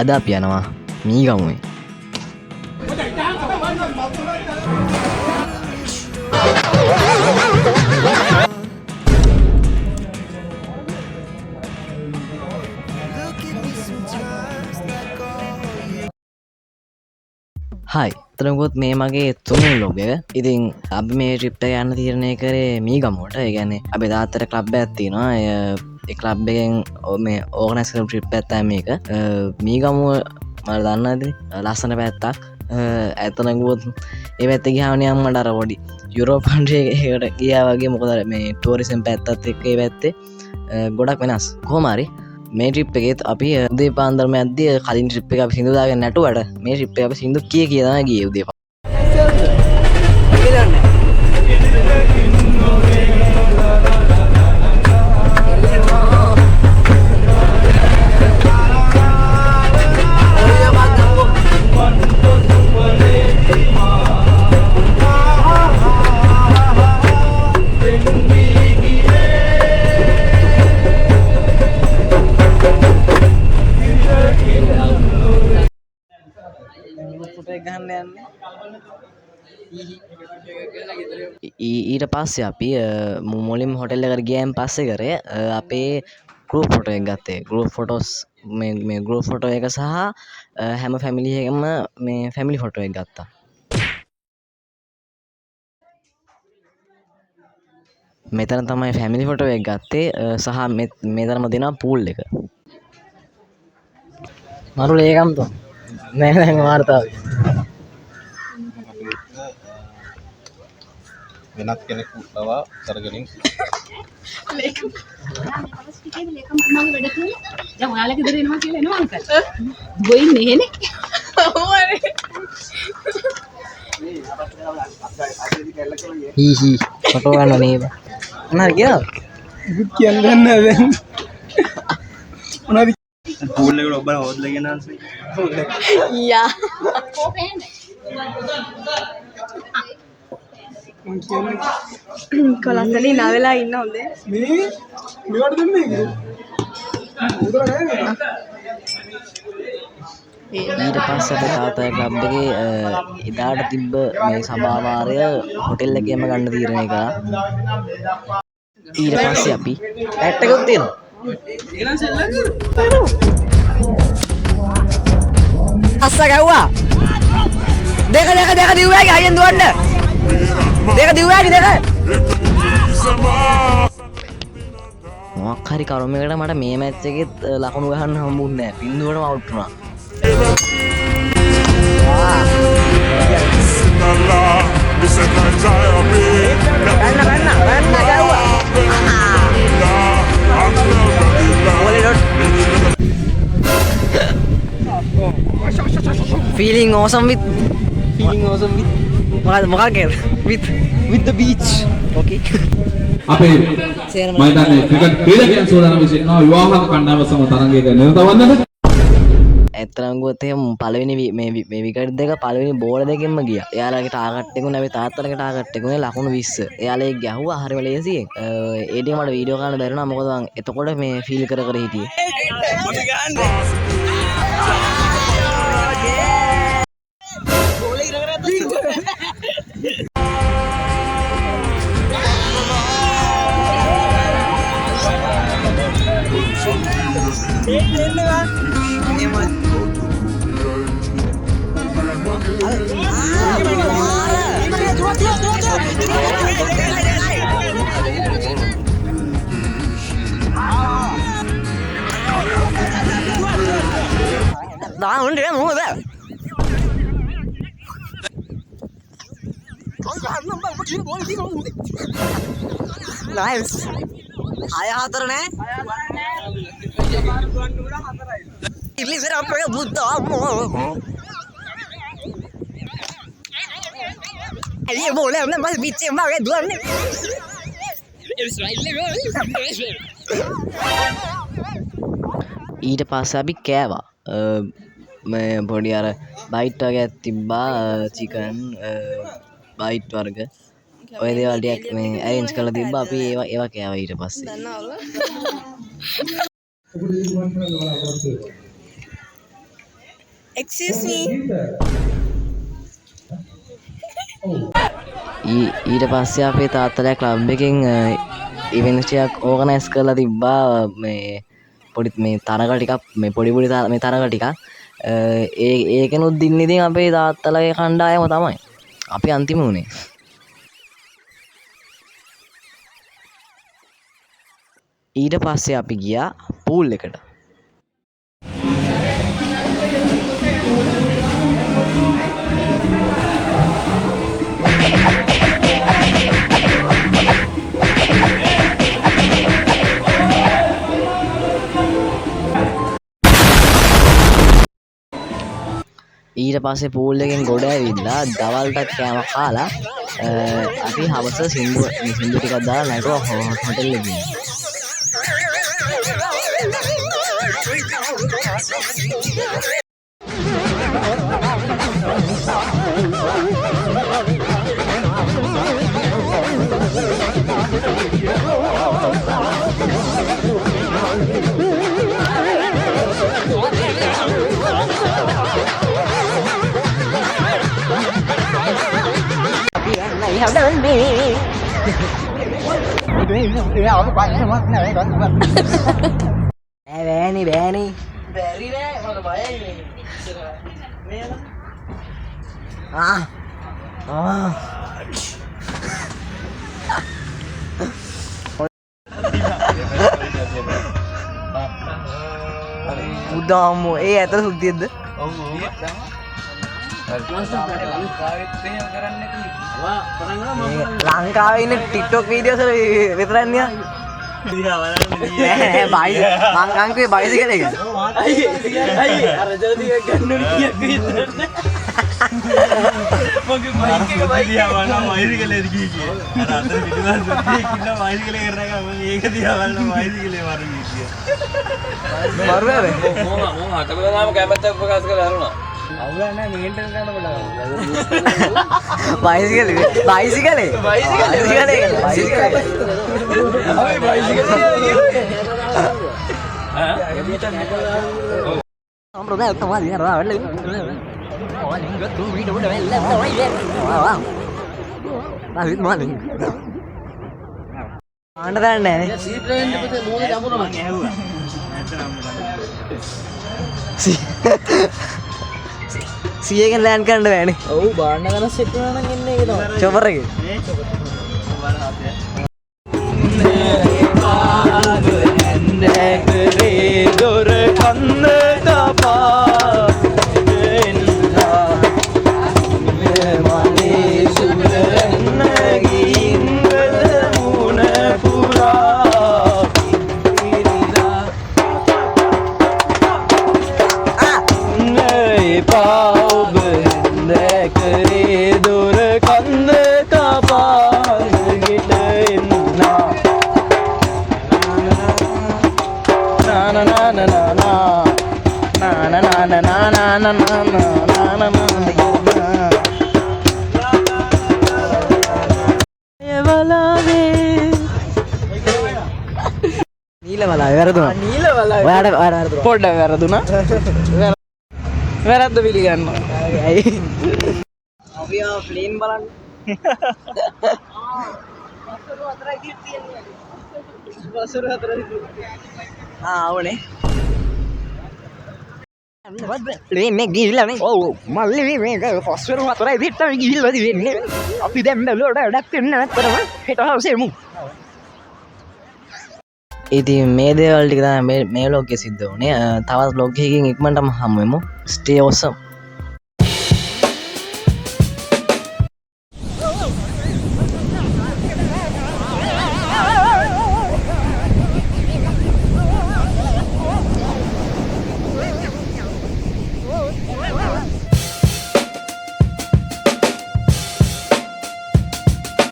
අද අපි යනවා මීගමුවේ. හයි තරගොත් මේ මගේ තුනේ ලොග එක. ඉතින් අපි මේ ට්‍රිප් එක යන්න තීරණය කරේ මීගමුවට. ඒ කියන්නේ අපි දාතර ක්ලබ් එකක් තියෙනවා. ඒ ක්ලබ් එකෙන් මේ ඕගනයිස් කරපු ට්‍රිප් එකක් තමයි මේක. මීගමුව මම දන්නවද ලස්සන පැත්තක්. ඇත්තටම ගියොත් ඒ පැත්තේ ගියාම නිකන් මට අර පොඩි යුරෝප් කන්ට්‍රි එකකට ගියා වගේ. මොකද මේ ටූරිසම් පැත්තත් එක්ක ඒ පැත්තේ ගොඩක් වෙනස්. කොහොම හරි මේ ට්‍රිප් එකේත් අපි උදේ පාන්දරම යද්දී කලින් ට්‍රිප් එක අපි සින්දු දාගෙන නැටුවට මේ ට්‍රිප් එක අපි සින්දු කිය තමයි ගියේ උදේ. ඊට පස්සේ අපි මුලින්ම හොටෙල් එකට ගියන් පස්සේ කරේ අපේ ගෲප් ෆොටෝ එක ගත්තේ. ගෲප් ෆොටෝස් මේ ගෲප් ෆොටෝ එක සහ හැම ෆැමිලි එකම මේ ෆැමිලි ෆොටෝ එක ගත්තා. මෙතන තමයි ෆැමිලි ෆොටෝ එක ගත්තේ සහ මෙතනම දෙනවා පූල් එක. මරු ලේකම් තෝ නෑ නෑ වාර්තාව වෙනත් කෙනෙකු ලවා කරගනින් ලේකම් ලේකම් මම වැඩ කරේ දැන් ඔයාලා ගෙදර එනවා කියලා එනවා අංකල් ගොයින් නෙහෙනේ හී හී ෆොටෝ ගන්න නේද මොනවද කියනවා ඉබුත් කියන්න ගන්න දැන් මොනවද පූල් එකට ඔබ හොදලා ගෙන ආන්සේ යා කොහෙන්ද කොලස්සලි නවෙලා ඉන්න හොඳේ මේ මේවට දෙන්නේ ඊට පස්සේ අපේ තාත්තා ක්ලබ් එකේ එදාට තිබ්බ මේ සභාවාරය හොටෙල් එකේම ගන්න තීරණය කරා. ඊට පස්සේ අපි ඇට් එකක් තියෙනවා. අස්ස ගැව්වා. දෙක දිව්වාගේ අයියෙන් දුවන්න. දෙක දිව්වාගේ දෙක. මොකක් හරි කරුමයකට මට මේ මැච් එකෙත් ලකුණු ගහන්න හම්බුන්නේ නැහැ. බින්දුවටම අවුට් වුණා. Feeling awesome with with the beach. Okay. අපේ මම හිතන්නේ ක්‍රිකට් ක්‍රීඩකයන් සෝදානම් වෙනවා විවාහක කණ්ඩායම සම තරගයක නිරත වන්නට. ඇත්තටම ගියොත් එහෙම පළවෙනි මේ විකට් දෙක පළවෙනි බෝල දෙකෙන්ම ගියා. එයාලගේ ටාගට් එක උනේ අපි තාත්තලගේ ටාගට් එක උනේ ලකුණු 20. එයාලා ඒක ගැහුවා හරිම ලේසියෙන්. ඒ ටික මට වීඩියෝ කරන්න බැරිුණා මොකද මම එතකොට මේ ෆීල් කර හිටියේ. Nice. Ayah hater ne? Ini saya apa yang buta mo? Ini boleh, mana masih bincang mana dua ni? ඊට පස්සේ අපි කෑවා. මේ පොඩි අර බයිට් වර්ගයක් තිබ්බා චිකන් බයිට් වර්ග ඔය දේවල් ටිකක් මේ අරේන්ජ් කරලා තිබ්බා අපි ඒවා කෑවා ඊට පස්සේ. Excuse me. ඊට පස්සේ අපේ තාත්තලා ක්ලබ් එකෙන් ඉවෙන්ට් එකක් ඕගනයිස් කරලා තිබ්බා මේ පොඩි මේ තරග ටිකක් මේ පොඩි මේ තරග ටිකක් ඒකෙනුත් දින්න ඉතින් අපේ තාත්තලාගේ කණ්ඩායම තමයි අපි අන්තිම වුණේ. ඊට පස්සේ අපි ගියා පූල් එකට. ඊට පස්සේ පූල් එකෙන් ගොඩ ඇවිල්ලා දවල්ටත් කෑම කාලා අපි හවස සින්දු ටිකක් දාලා නැටුවා හොටෙල් එකේ. Bෑනි බෑරි නෑ මට බයයි මේ උදාමෝ ඒ ඇත සුද්දියක්ද? ලංකාවේ ඉන්න ටික්ටොක් වීඩියෝස් වල විතරන්නේ මං අංකුවේ බයිසිකල් එක. අයියේ අර ජලදී ගන්නු කීයක් විතරද? මගේ බයික් එක දිහා බලන බයිසිකල් එක ගියේ. අර අතර පිටුවල් සුද්දියෙක් ඉන්න බයිසිකල් එක කරගෙන මම මේක දිහා බලන බයිසිකලේ වරු ගියේ. මරුවේ මොම අකලනාම කැමැත්තක් ප්‍රකාශ කරලා හරුණා. අවුල නැහැ මේන්ටේන් කරන්න බලන්න. බයිසිකලේ අපි බයිසිකලේ සම්ප්‍රදාය තමයි නේද? සියගෙන් ලෑන්ඩ් කරන්න බෑනේ. ඔව් බාන්න ගන්න සෙට් වෙනවා නම් එන්නේ ඒක තමයි. චොපර් එකේ. මේ චොපර්. දොර කන්න තපා එන්නා මනේ සුරන්න ගින්වල මුණ පුරා ඉරිලා නේ පාවබ දැකරේ දොර කන්න තපා ගෙට එන්නා na na na na na na na na na na na na na na na නීලවලා වැරදුනා. නීලවලා ඔයාට පොඩ්ඩක් වැරදුනා. වැරද්ද පිළිගන්නවා. ඇයි? අපි ආ ප්ලේන් බලන්න. වසර 4යි තියෙන්නේ. වසර 4යි. ආවනේ. ප්ලේන් එක ගිහිල්ලා නේ. ඔව් මල්ලි මේක වසර 4යි පිටට ගිහිල්ලා දිවෙන්නේ. අපි දැන් බැලුවට වැඩක් වෙන්නේ නැත්තරම හෙට හවසේමු. ඉතින් මේ දේවල් ටික තමයි මේ ලෝකයේ සිද්ධ වුණේ. තවත් බ්ලොග් එකකින් ඉක්මනටම හමු වෙමු. Stay awesome.